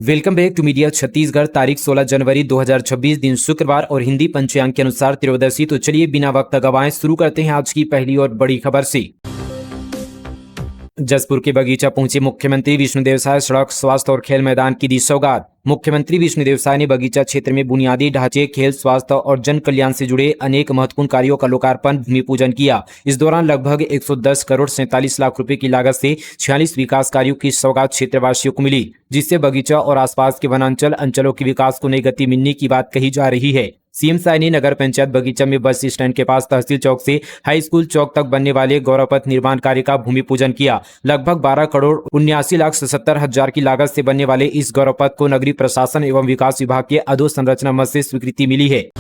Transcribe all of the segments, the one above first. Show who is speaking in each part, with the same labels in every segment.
Speaker 1: Welcome back to media Chhattisgarh. तारीख 16 जनवरी 2026 दिन शुक्रवार और हिंदी पंचांग के अनुसार त्रयोदशी। तो चलिए बिना वक्त गवाए शुरू करते हैं आज की पहली और बड़ी खबर से। जसपुर के बगीचा पहुंचे मुख्यमंत्री विष्णुदेव साय। सड़क, स्वास्थ्य और खेल मैदान की दी सौगात। मुख्यमंत्री विष्णुदेव साय ने बगीचा क्षेत्र में बुनियादी ढांचे, खेल, स्वास्थ्य और जन कल्याण से जुड़े अनेक महत्वपूर्ण कार्यों का लोकार्पण, भूमि पूजन किया। इस दौरान लगभग 110 करोड़ 47 लाख रुपए की लागत से 46 विकास कार्यों की सौगात क्षेत्रवासियों को मिली, जिससे बगीचा और आसपास के वनांचल अंचलों के विकास को नई गति मिलने की बात कही जा रही है। सीएम साय ने नगर पंचायत बगीचा में बस स्टैंड के पास तहसील चौक से हाई स्कूल चौक तक बनने वाले गौरव पथ निर्माण कार्य का भूमि पूजन किया। लगभग 12 करोड़ 79,77,000 की लागत से बनने वाले इस गौरव पथ को नगरीय प्रशासन एवं विकास विभाग के अधोसंरचना मद से स्वीकृति मिली है।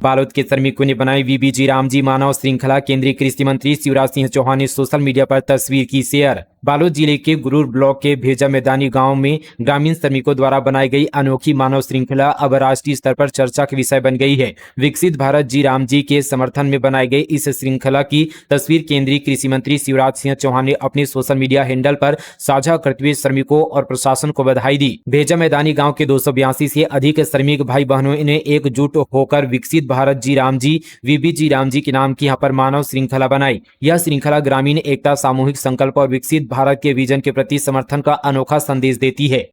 Speaker 1: बालोद के श्रमिकों ने बनाई वीबीजी रामजी मानव श्रृंखला। केंद्रीय कृषि मंत्री शिवराज सिंह चौहान ने सोशल मीडिया पर तस्वीर की शेयर। बालोद जिले के गुरूर ब्लॉक के भेजा मैदानी गांव में ग्रामीण श्रमिकों द्वारा बनाई गई अनोखी मानव श्रृंखला अब राष्ट्रीय स्तर पर चर्चा के विषय बन गई है। विकसित भारत जी राम जी के समर्थन में बनाई गई इस श्रृंखला की तस्वीर केंद्रीय कृषि मंत्री शिवराज सिंह चौहान ने अपने सोशल मीडिया हैंडल पर साझा करते हुए श्रमिकों और प्रशासन को बधाई दी। भेजा मैदानी गाँव के 282 से अधिक श्रमिक भाई बहनों ने एकजुट होकर विकसित भारत जी राम जी वीबीजी राम जी के नाम की यहाँ पर मानव श्रृंखला बनाई। यह श्रृंखला ग्रामीण एकता, सामूहिक संकल्प और विकसित भारत के विजन के प्रति समर्थन का अनोखा संदेश देती है।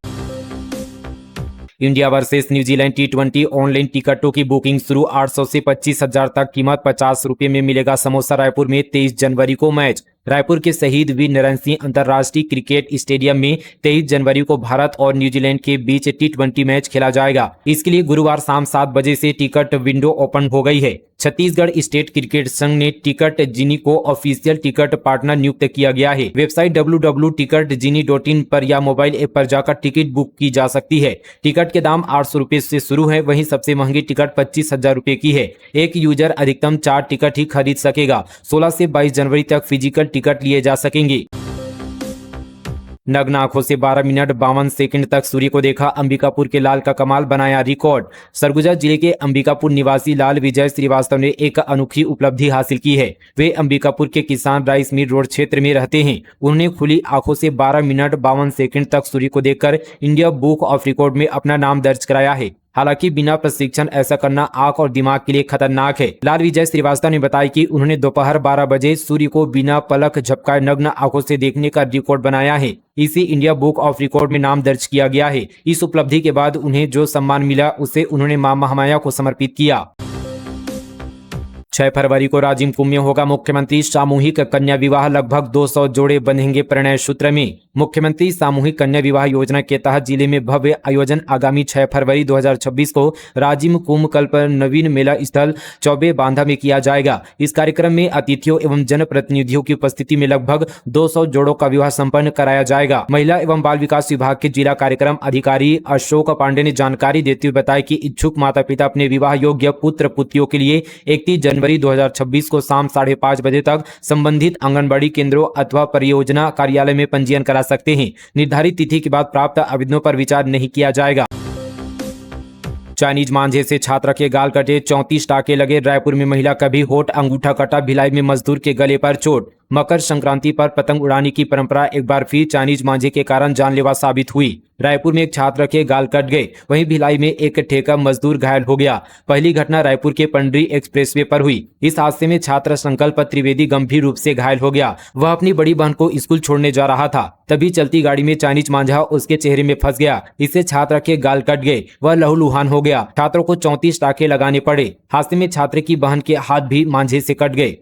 Speaker 1: India versus New Zealand T20 online टिकटों की बुकिंग शुरू। 800 से 25,000 तक कीमत। 50 रुपये में मिलेगा समोसा। रायपुर में 23 जनवरी को मैच। रायपुर के शहीद वीर नारायण सिंह अंतर्राष्ट्रीय क्रिकेट स्टेडियम में 23 जनवरी को भारत और न्यूजीलैंड के बीच T20 मैच खेला जाएगा। इसके लिए गुरुवार शाम 7 बजे से टिकट विंडो ओपन हो गई है। छत्तीसगढ़ स्टेट क्रिकेट संघ ने टिकट जिनी को ऑफिशियल टिकट पार्टनर नियुक्त किया गया है। वेबसाइट www.ticketzini.in पर या मोबाइल ऐप पर जाकर टिकट बुक की जा सकती है। टिकट के दाम 800 रुपए से शुरू है। वहीं सबसे महंगी टिकट 25,000 रुपए की है। एक यूजर अधिकतम 4 टिकट ही खरीद सकेगा। 16 से 22 जनवरी तक फिजिकल टिकट लिए जा सकेंगे। नग्न आंखों से 12 मिनट 52 सेकंड तक सूर्य को देखा। अंबिकापुर के लाल का कमाल बनाया रिकॉर्ड। सरगुजा जिले के अंबिकापुर निवासी लाल विजय श्रीवास्तव ने एक अनोखी उपलब्धि हासिल की है। वे अंबिकापुर के किसान राइस मिल रोड क्षेत्र में रहते हैं। उन्होंने खुली आंखों से 12 मिनट 52 सेकंड तक सूर्य को देखकर इंडिया बुक ऑफ रिकॉर्ड में अपना नाम दर्ज कराया है। हालांकि बिना प्रशिक्षण ऐसा करना आंख और दिमाग के लिए खतरनाक है। लाल विजय श्रीवास्तव ने बताया कि उन्होंने दोपहर 12 बजे सूर्य को बिना पलक झपकाए नग्न आंखों से देखने का रिकॉर्ड बनाया है। इसे इंडिया बुक ऑफ रिकॉर्ड में नाम दर्ज किया गया है। इस उपलब्धि के बाद उन्हें जो सम्मान मिला उसे उन्होंने मां महामाया को समर्पित किया। 6 फरवरी को राजिम कुंभ में होगा मुख्यमंत्री सामूहिक कन्या विवाह। लगभग 200 जोड़े बंधेंगे प्रणय सूत्र में। मुख्यमंत्री सामूहिक कन्या विवाह योजना के तहत जिले में भव्य आयोजन। आगामी 6 फरवरी 2026 को राजिम कुंभ कल्प नवीन मेला स्थल चौबे बांधा में किया जाएगा। इस कार्यक्रम में अतिथियों एवं जनप्रतिनिधियों की उपस्थिति में लगभग 200 जोड़ों का विवाह संपन्न कराया जाएगा। महिला एवं बाल विकास विभाग के जिला कार्यक्रम अधिकारी अशोक पांडे ने जानकारी देते हुए बताया कि इच्छुक माता पिता अपने विवाह योग्य पुत्र पुत्रियों के लिए 31 जनवरी 2026 को शाम 5:30 बजे तक संबंधित आंगनबाड़ी केंद्रों अथवा परियोजना कार्यालय में पंजीयन करा सकते हैं। निर्धारित तिथि के बाद प्राप्त आवेदनों पर विचार नहीं किया जाएगा। चाइनीज मांझे से छात्रा के गाल कटे, 34 टाके लगे। रायपुर में महिला का भी होठ अंगूठा कटा। भिलाई में मजदूर के गले पर चोट। मकर संक्रांति पर पतंग उड़ाने की परंपरा एक बार फिर चाइनीज मांझे के कारण जानलेवा साबित हुई। रायपुर में एक छात्र के गाल कट गए। वहीं भिलाई में एक ठेका मजदूर घायल हो गया। पहली घटना रायपुर के पंडरी एक्सप्रेसवे पर हुई। इस हादसे में छात्र संकल्प त्रिवेदी गंभीर रूप से घायल हो गया। वह अपनी बड़ी बहन को स्कूल छोड़ने जा रहा था, तभी चलती गाड़ी में चाइनीज मांझा उसके चेहरे में फंस गया। इससे छात्र के गाल कट गए। वह लहूलुहान हो गया। छात्रों को 34 टाके लगाने पड़े। हादसे में छात्र की बहन के हाथ भी मांझे से कट गए।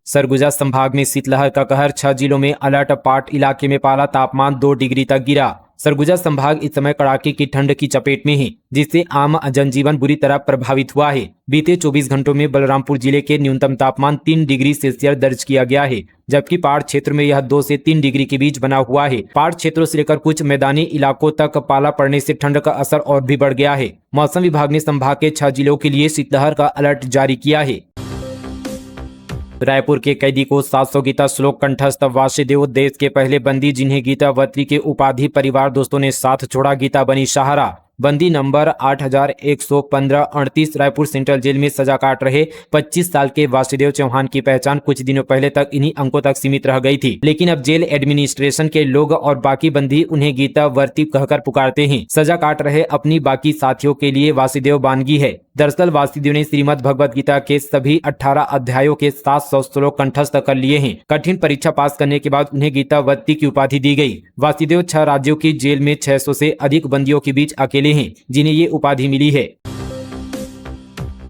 Speaker 1: सरगुजा संभाग में शीतलहर का कहर। 6 जिलों में अलर्ट। पाट इलाके में पाला तापमान 2 डिग्री तक गिरा। सरगुजा संभाग इस समय कड़ाके की ठंड की चपेट में है, जिससे आम जनजीवन बुरी तरह प्रभावित हुआ है। बीते 24 घंटों में बलरामपुर जिले के न्यूनतम तापमान 3 डिग्री सेल्सियस दर्ज किया गया है, जबकि पहाड़ क्षेत्र में यह 2 से 3 डिग्री के बीच बना हुआ है। पहाड़ क्षेत्रों से लेकर कुछ मैदानी इलाकों तक पाला पड़ने से ठंड का असर और भी बढ़ गया है। मौसम विभाग ने संभाग के 6 जिलों के लिए शीतलहर का अलर्ट जारी किया है। रायपुर के कैदी को 700 गीता श्लोक कंठस्थ। वासुदेव देश के पहले बंदी जिन्हें गीतावत्री के उपाधि परिवार दोस्तों ने साथ छोड़ा। गीता बनी सहारा। बंदी नंबर 8115-38 रायपुर सेंट्रल जेल में सजा काट रहे 25 साल के वासुदेव चौहान की पहचान कुछ दिनों पहले तक इन्हीं अंकों तक सीमित रह गई थी, लेकिन अब जेल एडमिनिस्ट्रेशन के लोग और बाकी बंदी उन्हें गीता वर्ती कहकर पुकारते हैं। सजा काट रहे अपनी बाकी साथियों के लिए वासुदेव बानगी है। दरअसल वासुदेव ने श्रीमद् भगवद गीता के सभी 18 अध्यायों के 700 श्लोक कंठस्थ कर लिए हैं। कठिन परीक्षा पास करने के बाद उन्हें गीतावती की उपाधि दी गई। वासुदेव 6 राज्यों की जेल में 600 से अधिक बंदियों के बीच अकेले हैं जिन्हें ये उपाधि मिली है।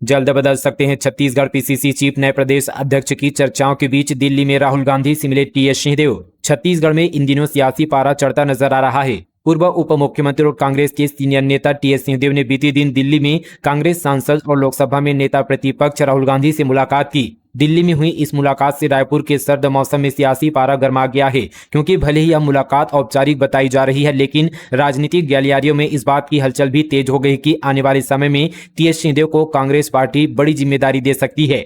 Speaker 1: जल्द बदल सकते हैं छत्तीसगढ़ पीसीसी चीफ, नए प्रदेश अध्यक्ष की चर्चाओं के बीच दिल्ली में राहुल गांधी से मिले टीएस सिंहदेव। छत्तीसगढ़ में इन दिनों सियासी पारा चढ़ता नजर आ रहा है। पूर्व उप मुख्यमंत्री और कांग्रेस के सीनियर नेता टीएस सिंहदेव ने बीते दिन दिल्ली में कांग्रेस सांसद और लोकसभा में नेता प्रतिपक्ष राहुल गांधी से मुलाकात की। दिल्ली में हुई इस मुलाकात से रायपुर के सर्द मौसम में सियासी पारा गर्मा गया है, क्योंकि भले ही यह मुलाकात औपचारिक बताई जा रही है, लेकिन राजनीतिक गलियारियों में इस बात की हलचल भी तेज हो गई कि आने वाले समय में टीएस सिंहदेव को कांग्रेस पार्टी बड़ी जिम्मेदारी दे सकती है।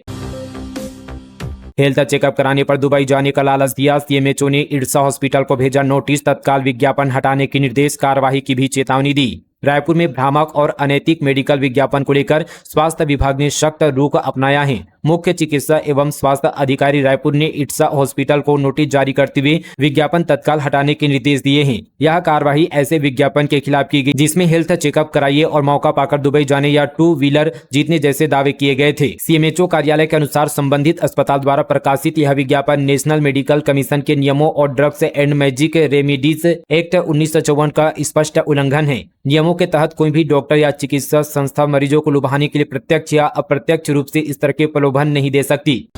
Speaker 1: हेल्थ चेकअप कराने पर दुबई जाने का लालच दिया, सीएमएचओ ने इरसा हॉस्पिटल को भेजा नोटिस, तत्काल विज्ञापन हटाने के निर्देश, कार्रवाई की भी चेतावनी दी। रायपुर में भ्रामक और अनैतिक मेडिकल विज्ञापन को लेकर स्वास्थ्य विभाग ने सख्त रुख अपनाया है। मुख्य चिकित्सा एवं स्वास्थ्य अधिकारी रायपुर ने इट्सा हॉस्पिटल को नोटिस जारी करते हुए विज्ञापन तत्काल हटाने के निर्देश दिए हैं। यह कार्रवाई ऐसे विज्ञापन के खिलाफ की गई जिसमें हेल्थ चेकअप कराइए और मौका पाकर दुबई जाने या 2 व्हीलर जीतने जैसे दावे किए गए थे। सीएमएचओ कार्यालय के अनुसार संबंधित अस्पताल द्वारा प्रकाशित यह विज्ञापन नेशनल मेडिकल कमीशन के नियमों और drugs and magic remedies act 1954 का स्पष्ट उल्लंघन है। नियमों के तहत कोई भी डॉक्टर या चिकित्सा संस्था मरीजों को लुभाने के लिए प्रत्यक्ष या अप्रत्यक्ष रूप से इस तरह के प्रलोभन नहीं दे सकती।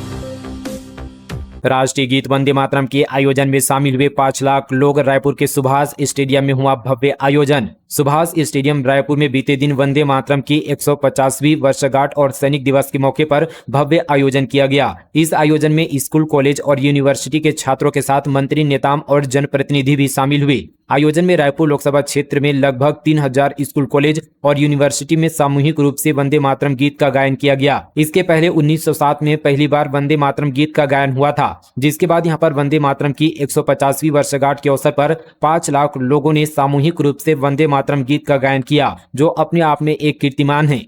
Speaker 1: राष्ट्रीय गीत वंदे मातरम के आयोजन में शामिल हुए 5 लाख लोग। रायपुर के सुभाष स्टेडियम में हुआ भव्य आयोजन। सुभाष स्टेडियम रायपुर में बीते दिन वंदे मातरम की 150वीं वर्षगांठ और सैनिक दिवस के मौके पर भव्य आयोजन किया गया। इस आयोजन में स्कूल, कॉलेज और यूनिवर्सिटी के छात्रों के साथ मंत्री, नेताओं और जनप्रतिनिधि भी शामिल हुए। आयोजन में रायपुर लोकसभा क्षेत्र में लगभग 3000 स्कूल, कॉलेज और यूनिवर्सिटी में सामूहिक रूप से वंदे मातरम गीत का गायन किया गया। इसके पहले 1907 में पहली बार वंदे मातरम गीत का गायन हुआ था, जिसके बाद यहां पर वंदे मातरम की 150वीं वर्षगांठ के अवसर पर 5 लाख लोगों ने सामूहिक रूप से वंदे मातरम गीत का गायन किया, जो अपने आप में एक कीर्तिमान है।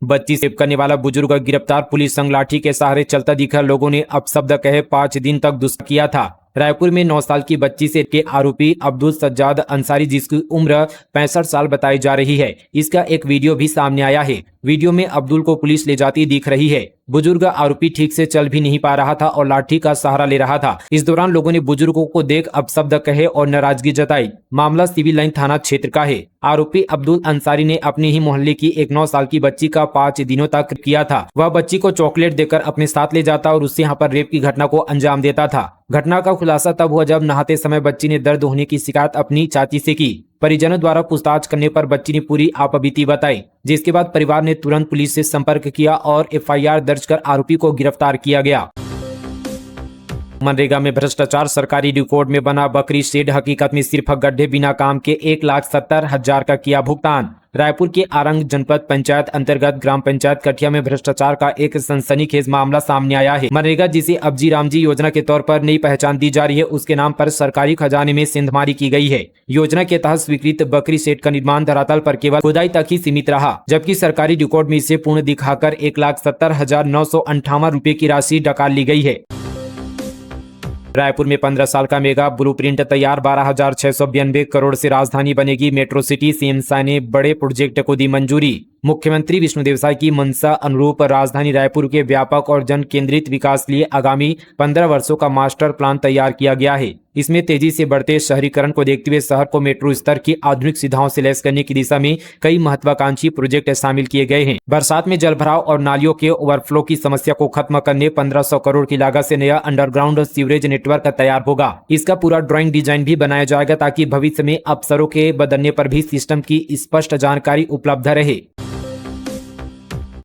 Speaker 1: बच्ची सेव करने वाला बुजुर्ग गिरफ्तार, पुलिस संग लाठी के सहारे चलता दिखा। लोगों ने अपशब्द कहे 5 दिन तक दुष्कर्म किया था। रायपुर में 9 साल की बच्ची से के आरोपी अब्दुल सज्जाद अंसारी, जिसकी उम्र 65 साल बताई जा रही है, इसका एक वीडियो भी सामने आया है। वीडियो में अब्दुल को पुलिस ले जाती दिख रही है। बुजुर्ग आरोपी ठीक से चल भी नहीं पा रहा था और लाठी का सहारा ले रहा था। इस दौरान लोगों ने बुजुर्गों को देख अपशब्द कहे और नाराजगी जताई। मामला सिविल लाइन थाना क्षेत्र का है। आरोपी अब्दुल अंसारी ने अपने ही मोहल्ले की एक 9 साल की बच्ची का 5 दिनों तक किया था। वह बच्ची को चॉकलेट देकर अपने साथ ले जाता और उससे यहाँ पर रेप की घटना को अंजाम देता था। घटना का खुलासा तब हुआ जब नहाते समय बच्ची ने दर्द होने की शिकायत अपनी चाची से की। परिजनों द्वारा पूछताछ करने पर बच्ची ने पूरी आपबीती बताई, जिसके बाद परिवार ने तुरंत पुलिस से संपर्क किया और एफआईआर दर्ज कर आरोपी को गिरफ्तार किया गया। मनरेगा में भ्रष्टाचार, सरकारी रिकॉर्ड में बना बकरी शेड, हकीकत में सिर्फ गड्ढे, बिना काम के 1,70,000 का किया भुगतान। रायपुर के आरंग जनपद पंचायत अंतर्गत ग्राम पंचायत कठिया में भ्रष्टाचार का एक सनसनीखेज मामला सामने आया है। मनरेगा, जिसे अबजी रामजी योजना के तौर पर नई पहचान दी जा रही है, उसके नाम पर सरकारी खजाने में सेंधमारी की गई है। योजना के तहत स्वीकृत बकरी शेड का निर्माण धरातल पर केवल खुदाई तक ही सीमित रहा, जबकि सरकारी रिकॉर्ड में इसे पूर्ण दिखाकर 1,70,958 रुपए की राशि डकाल ली गई है। रायपुर में 15 साल का मेगा ब्लूप्रिंट तैयार, 12,692 करोड़ से राजधानी बनेगी मेट्रो सिटी। सीएम साय ने बड़े प्रोजेक्ट को दी मंजूरी। मुख्यमंत्री विष्णुदेव साय की मंशा अनुरूप राजधानी रायपुर के व्यापक और जन केंद्रित विकास के लिए आगामी 15 वर्षों का मास्टर प्लान तैयार किया गया है। इसमें तेजी से बढ़ते शहरीकरण को देखते हुए शहर को मेट्रो स्तर की आधुनिक सुविधाओं से लैस करने की दिशा में कई महत्वाकांक्षी प्रोजेक्ट शामिल किए गए हैं। बरसात में जलभराव और नालियों के ओवरफ्लो की समस्या को खत्म करने 1500 करोड़ की लागत से नया अंडरग्राउंड सीवरेज नेटवर्क तैयार होगा। इसका पूरा ड्राइंग डिजाइन भी बनाया जाएगा ताकि भविष्य में अफसरों के बदलने पर भी सिस्टम की स्पष्ट जानकारी उपलब्ध रहे।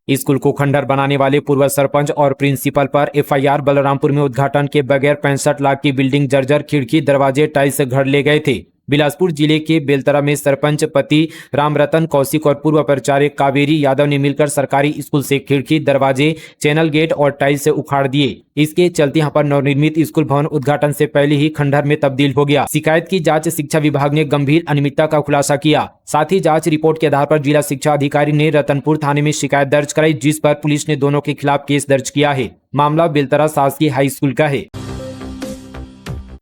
Speaker 1: स्कूल को खंडर बनाने वाले पूर्व सरपंच और प्रिंसिपल पर एफआईआर। बलरामपुर में उद्घाटन के बगैर 65 लाख की बिल्डिंग जर्जर, खिड़की, दरवाजे, टाइल्स घर ले गए थे। बिलासपुर जिले के बेलतरा में सरपंच पति रामरतन कौशिक और पूर्व प्राचार्य कावेरी यादव ने मिलकर सरकारी स्कूल से खिड़की, दरवाजे, चैनल गेट और टाइल से उखाड़ दिए। इसके चलते यहां पर नवनिर्मित स्कूल भवन उद्घाटन से पहले ही खंडहर में तब्दील हो गया। शिकायत की जांच शिक्षा विभाग ने गंभीर अनियमितता का खुलासा किया। साथ ही जांच रिपोर्ट के आधार पर जिला शिक्षा अधिकारी ने रतनपुर थाने में शिकायत दर्ज कराई, जिस पर पुलिस ने दोनों के खिलाफ केस दर्ज किया है। मामला बेलतरा शासकीय हाई स्कूल का है।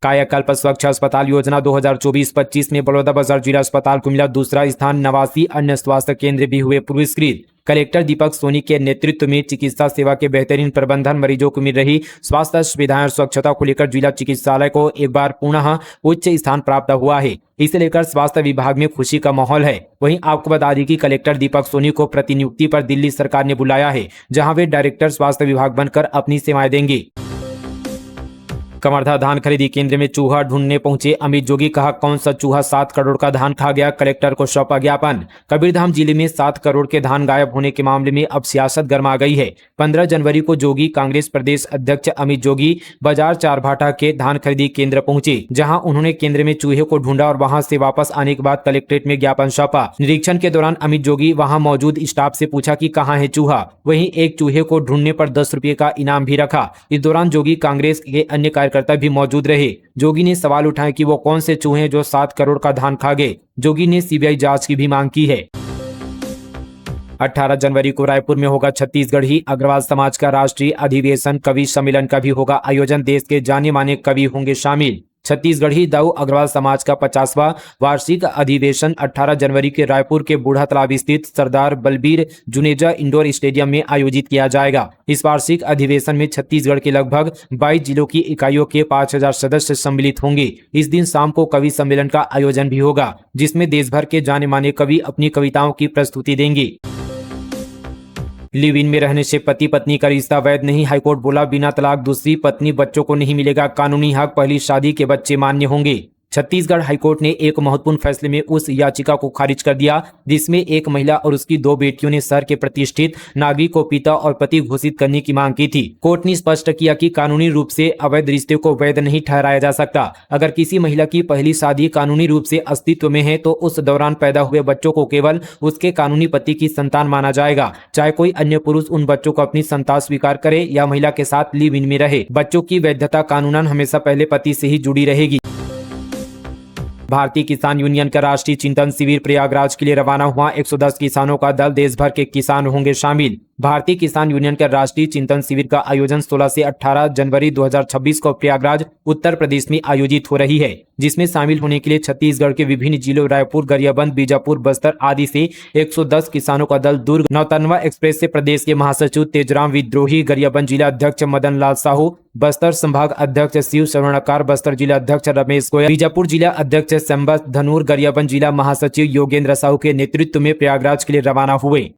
Speaker 1: कायाकल्प स्वच्छ अस्पताल योजना 2024-25 में बलौदाबाजार जिला अस्पताल को मिला दूसरा स्थान। 89 अन्य स्वास्थ्य केंद्र भी हुए पुरस्कृत। कलेक्टर दीपक सोनी के नेतृत्व में चिकित्सा सेवा के बेहतरीन प्रबंधन, मरीजों को मिल रही स्वास्थ्य सुविधाएं और स्वच्छता को लेकर जिला चिकित्सालय को एक बार पुनः उच्च स्थान प्राप्त हुआ है। इसे लेकर स्वास्थ्य विभाग में खुशी का माहौल है। वहीं आपको बता दें कि कलेक्टर दीपक सोनी को प्रतिनियुक्ति पर दिल्ली सरकार ने बुलाया है, जहां वे डायरेक्टर स्वास्थ्य विभाग बनकर अपनी सेवाएं देंगे। कवर्धा धान खरीदी केंद्र में चूहा ढूंढने पहुंचे अमित जोगी, कहा कौन सा चूहा 7 करोड़ का धान खा गया, कलेक्टर को सौंपा ज्ञापन। कबीरधाम जिले में 7 करोड़ के धान गायब होने के मामले में अब सियासत गर्मा गई है। 15 जनवरी को जोगी कांग्रेस प्रदेश अध्यक्ष अमित जोगी बाजार चारभाटा के धान खरीदी केंद्र पहुंचे, जहां उन्होंने केंद्र में चूहे को ढूंढा और वहां से वापस आने के बाद कलेक्ट्रेट में ज्ञापन सौंपा। निरीक्षण के दौरान अमित जोगी वहां मौजूद स्टाफ से पूछा कि कहां है चूहा। वहीं एक चूहे को ढूंढने पर 10 रुपए का इनाम भी रखा। इस दौरान जोगी कांग्रेस के अन्य कार्यकर्ता भी मौजूद रहे। जोगी ने सवाल उठाए कि वो कौन से चूहे जो 7 करोड़ का धान खा गए। जोगी ने सीबीआई जांच की भी मांग की है। 18 जनवरी को रायपुर में होगा छत्तीसगढ़ी अग्रवाल समाज का राष्ट्रीय अधिवेशन। कवि सम्मेलन का भी होगा आयोजन। देश के जाने माने कवि होंगे शामिल। छत्तीसगढ़ी दाऊ अग्रवाल समाज का 50वां वार्षिक अधिवेशन 18 जनवरी के रायपुर के बूढ़ा तालाब स्थित सरदार बलबीर जुनेजा इंडोर स्टेडियम में आयोजित किया जाएगा। इस वार्षिक अधिवेशन में छत्तीसगढ़ के लगभग 22 जिलों की इकाइयों के 5000 सदस्य सम्मिलित होंगे। इस दिन शाम को कवि सम्मेलन का आयोजन भी होगा, जिसमें देश भर के जाने माने कवि अपनी कविताओं की प्रस्तुति देंगे। लिव इन में रहने से पति पत्नी का रिश्ता वैध नहीं, हाईकोर्ट बोला बिना तलाक दूसरी पत्नी बच्चों को नहीं मिलेगा कानूनी हक, पहली शादी के बच्चे मान्य होंगे। छत्तीसगढ़ हाईकोर्ट ने एक महत्वपूर्ण फैसले में उस याचिका को खारिज कर दिया जिसमें एक महिला और उसकी 2 बेटियों ने शहर के प्रतिष्ठित नागरिक को पिता और पति घोषित करने की मांग की थी। कोर्ट ने स्पष्ट किया कि कानूनी रूप से अवैध रिश्ते को वैध नहीं ठहराया जा सकता। अगर किसी महिला की पहली शादी कानूनी रूप से अस्तित्व में है तो उस दौरान पैदा हुए बच्चों को केवल उसके कानूनी पति की संतान माना जाएगा, चाहे कोई अन्य पुरुष उन बच्चों को अपनी संतान स्वीकार करे या महिला के साथ लिव इन में रहे। बच्चों की वैधता कानूनन हमेशा पहले पति से ही जुड़ी रहेगी। भारतीय किसान यूनियन का राष्ट्रीय चिंतन शिविर प्रयागराज के लिए रवाना हुआ। 110 किसानों का दल, देश भर के किसान होंगे शामिल। भारतीय किसान यूनियन का राष्ट्रीय चिंतन शिविर का आयोजन 16 से 18 जनवरी 2026 को प्रयागराज उत्तर प्रदेश में आयोजित हो रही है, जिसमें शामिल होने के लिए छत्तीसगढ़ के विभिन्न जिलों रायपुर, गरियाबंद, बीजापुर, बस्तर आदि से 110 किसानों का दल दुर्ग नौतनवा एक्सप्रेस से प्रदेश के महासचिव तेजराम विद्रोही, गरियाबंद जिला अध्यक्ष मदन लाल साहू, बस्तर संभाग अध्यक्ष शिव स्वर्णकार, बस्तर जिला अध्यक्ष रमेश गोयल, बीजापुर जिला अध्यक्ष संबत धनूर, गरियाबंद जिला महासचिव योगेंद्र साहू के नेतृत्व में प्रयागराज के लिए रवाना हुए।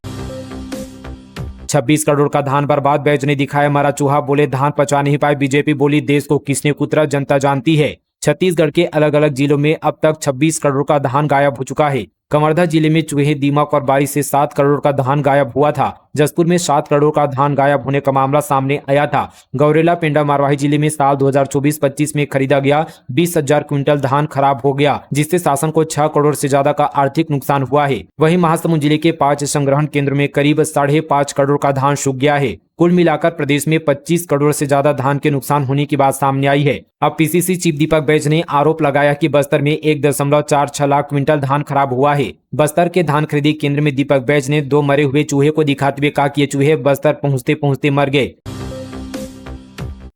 Speaker 1: 26 करोड़ का धान बर्बाद, बैज ने दिखाया मरा चूहा, बोले धान पचा नहीं पाए। बीजेपी बोली देश को किसने कुतरा जनता जानती है। छत्तीसगढ़ के अलग अलग जिलों में अब तक 26 करोड़ का धान गायब हो चुका है। कवर्धा जिले में चूहे, दीमक और बारिश से 7 करोड़ का धान गायब हुआ था। जसपुर में 7 करोड़ का धान गायब होने का मामला सामने आया था। गौरेला, पेंडा, मारवाही जिले में साल 2024-25 में खरीदा गया 20,000 क्विंटल धान खराब हो गया, जिससे शासन को 6 करोड़ से ज्यादा का आर्थिक नुकसान हुआ है। वहीं महासमुंद जिले के 5 संग्रहण केंद्रों में करीब 5.5 करोड़ का धान सूख गया है। कुल मिलाकर प्रदेश में 25 करोड़ से ज्यादा धान के नुकसान होने की बात सामने आई है। अब पीसीसी चीफ दीपक बैज ने आरोप लगाया कि बस्तर में 1.46 लाख क्विंटल धान खराब हुआ है। बस्तर के धान खरीदी केंद्र में दीपक बैज ने 2 मरे हुए चूहे को दिखाते हुए कहा कि ये चूहे बस्तर पहुंचते पहुंचते मर गए।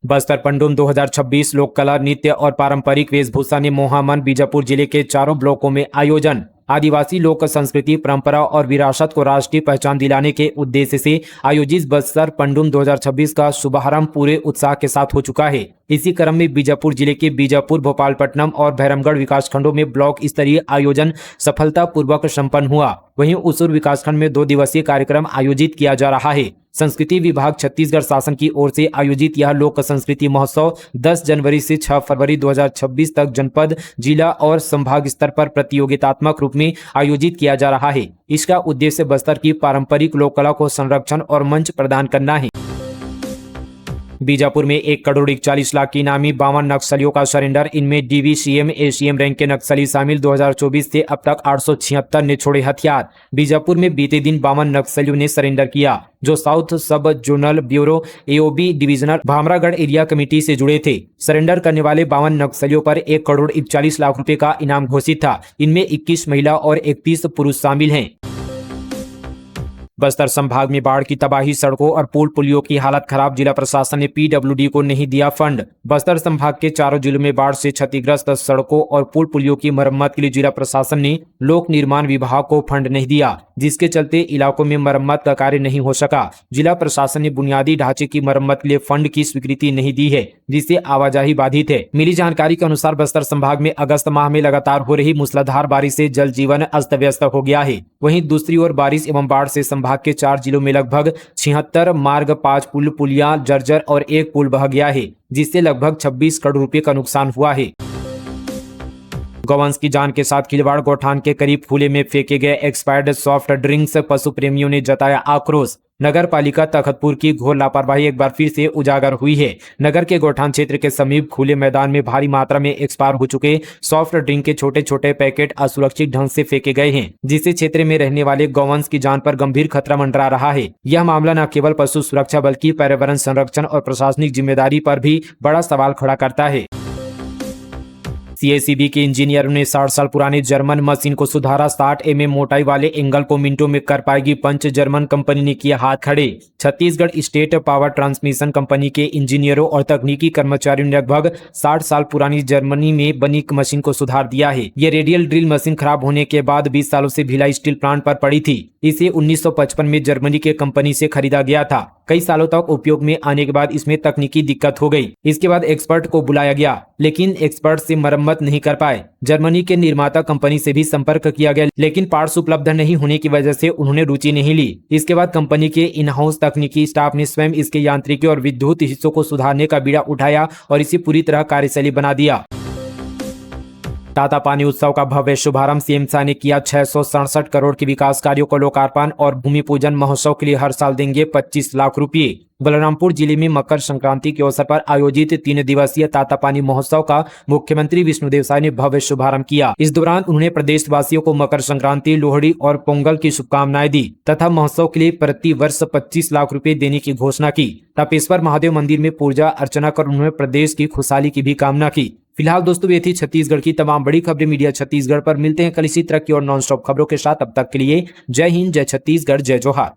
Speaker 1: बस्तर पंडुम 2026 लोक कला, नृत्य और पारंपरिक वेशभूषा ने मोहामन। बीजापुर जिले के 4 ब्लॉकों में आयोजन। आदिवासी लोक संस्कृति, परंपरा और विरासत को राष्ट्रीय पहचान दिलाने के उद्देश्य से आयोजित बस्तर पंडुम 2026 का शुभारंभ पूरे उत्साह के साथ हो चुका है। इसी क्रम में बीजापुर जिले के बीजापुर, भोपालपट्टनम और भैरमगढ़ विकासखंडों में ब्लॉक स्तरीय आयोजन सफलतापूर्वक संपन्न हुआ। वहीं उसूर विकासखंड में 2 दिवसीय कार्यक्रम आयोजित किया जा रहा है। संस्कृति विभाग छत्तीसगढ़ शासन की ओर से आयोजित यह लोक संस्कृति महोत्सव 10 जनवरी से 6 फरवरी 2026 तक जनपद, जिला और संभाग स्तर पर प्रतियोगितात्मक रूप में आयोजित किया जा रहा है। इसका उद्देश्य बस्तर की पारंपरिक लोक कला को संरक्षण और मंच प्रदान करना है। बीजापुर में 1 करोड़ 41 लाख की इनामी 52 नक्सलियों का सरेंडर। इनमें DVCM एसीएम रैंक के नक्सली शामिल। 2024 से अब तक 876 ने छोड़े हथियार। बीजापुर में बीते दिन 52 नक्सलियों ने सरेंडर किया, जो south sub zonal bureau AOB divisional Bhamragarh area committee से जुड़े थे। सरेंडर करने वाले 52 नक्सलियों पर 1 करोड़ 41 लाख रुपए का इनाम घोषित था। इनमें 21 महिला और 31 पुरुष शामिल हैं। बस्तर संभाग में बाढ़ की तबाही, सड़कों और पुल पुलियों की हालत खराब। जिला प्रशासन ने PWD को नहीं दिया फंड। बस्तर संभाग के चारों जिलों में बाढ़ से क्षतिग्रस्त सड़कों और पुल पुलियों की मरम्मत के लिए जिला प्रशासन ने लोक निर्माण विभाग को फंड नहीं दिया, जिसके चलते इलाकों में मरम्मत का कार्य नहीं हो सका। जिला प्रशासन ने बुनियादी ढांचे की मरम्मत के लिए फंड की स्वीकृति नहीं दी है, जिससे आवाजाही बाधित है। मिली जानकारी के अनुसार बस्तर संभाग में अगस्त माह में लगातार हो रही मूसलाधार बारिश से जल जीवन अस्त व्यस्त हो गया है। वहीं दूसरी ओर बारिश एवं बाढ़ से संभाग के 4 जिलों में लगभग 76 मार्ग, 5 पुल पुलिया जर्जर और 1 पुल बह गया है, जिससे लगभग 26 करोड़ रुपए का नुकसान हुआ है। गौवंश की जान के साथ खिलवाड़। गौठान के करीब खुले में फेंके गए एक्सपायर्ड सॉफ्ट ड्रिंक्स। पशु प्रेमियों ने जताया आक्रोश। नगर पालिका तखतपुर की घोर लापरवाही एक बार फिर से उजागर हुई है। नगर के गौठान क्षेत्र के समीप खुले मैदान में भारी मात्रा में एक्सपायर हो चुके सॉफ्ट ड्रिंक के छोटे छोटे पैकेट असुरक्षित ढंग से फेंके गए हैं, जिससे क्षेत्र में रहने वाले गौवंश की जान पर गंभीर खतरा मंडरा रहा है। यह मामला न केवल पशु सुरक्षा बल्कि पर्यावरण संरक्षण और प्रशासनिक जिम्मेदारी पर भी बड़ा सवाल खड़ा करता है। CACB के इंजीनियरों ने 60 साल पुरानी जर्मन मशीन को सुधारा। 60 mm मोटाई वाले एंगल को मिनटों में कर पाएगी पंच। जर्मन कंपनी ने किया हाथ खड़े। Chhattisgarh state power transmission company के इंजीनियरों और तकनीकी कर्मचारियों ने लगभग 60 साल पुरानी जर्मनी में बनी मशीन को सुधार दिया है। ये रेडियल ड्रिल मशीन खराब होने के बाद 20 सालों से भिलाई स्टील प्लांट पर पड़ी थी। इसे 1955 में जर्मनी के कंपनी से खरीदा गया था। कई सालों तक उपयोग में आने के बाद इसमें तकनीकी दिक्कत हो गई। इसके बाद एक्सपर्ट को बुलाया गया, लेकिन एक्सपर्ट से मरम्मत नहीं कर पाए। जर्मनी के निर्माता कंपनी से भी संपर्क किया गया, लेकिन पार्ट्स उपलब्ध नहीं होने की वजह से उन्होंने रुचि नहीं ली। इसके बाद कंपनी के इन हाउस तकनीकी स्टाफ ने स्वयं इसके यांत्रिकी और विद्युत हिस्सों को सुधारने का बीड़ा उठाया और इसे पूरी तरह कार्यशैली बना दिया। टाटा पानी उत्सव का भव्य शुभारंभ। CM शाह ने किया 667 करोड़ के विकास कार्यों को लोकार्पण और भूमि पूजन। महोत्सव के लिए हर साल देंगे 25 लाख रुपए। बलरामपुर जिले में मकर संक्रांति के अवसर पर आयोजित 3 दिवसीय टाटा पानी महोत्सव का मुख्यमंत्री विष्णुदेव साय ने भव्य शुभारंभ किया। इस दौरान उन्होंने प्रदेशवासियों को मकर संक्रांति, लोहड़ी और पोंगल की शुभकामनाएं दी तथा महोत्सव के लिए प्रति वर्ष 25 लाख रुपए देने की घोषणा की। तपेश्वर महादेव मंदिर में पूजा अर्चना कर उन्होंने प्रदेश की खुशहाली की भी कामना की। फिलहाल दोस्तों, ये थी छत्तीसगढ़ की तमाम बड़ी खबरें मीडिया छत्तीसगढ़ पर। मिलते हैं कल इसी तरह की और नॉन स्टॉप खबरों के साथ। अब तक के लिए जय हिंद, जय छत्तीसगढ़, जय जोहार।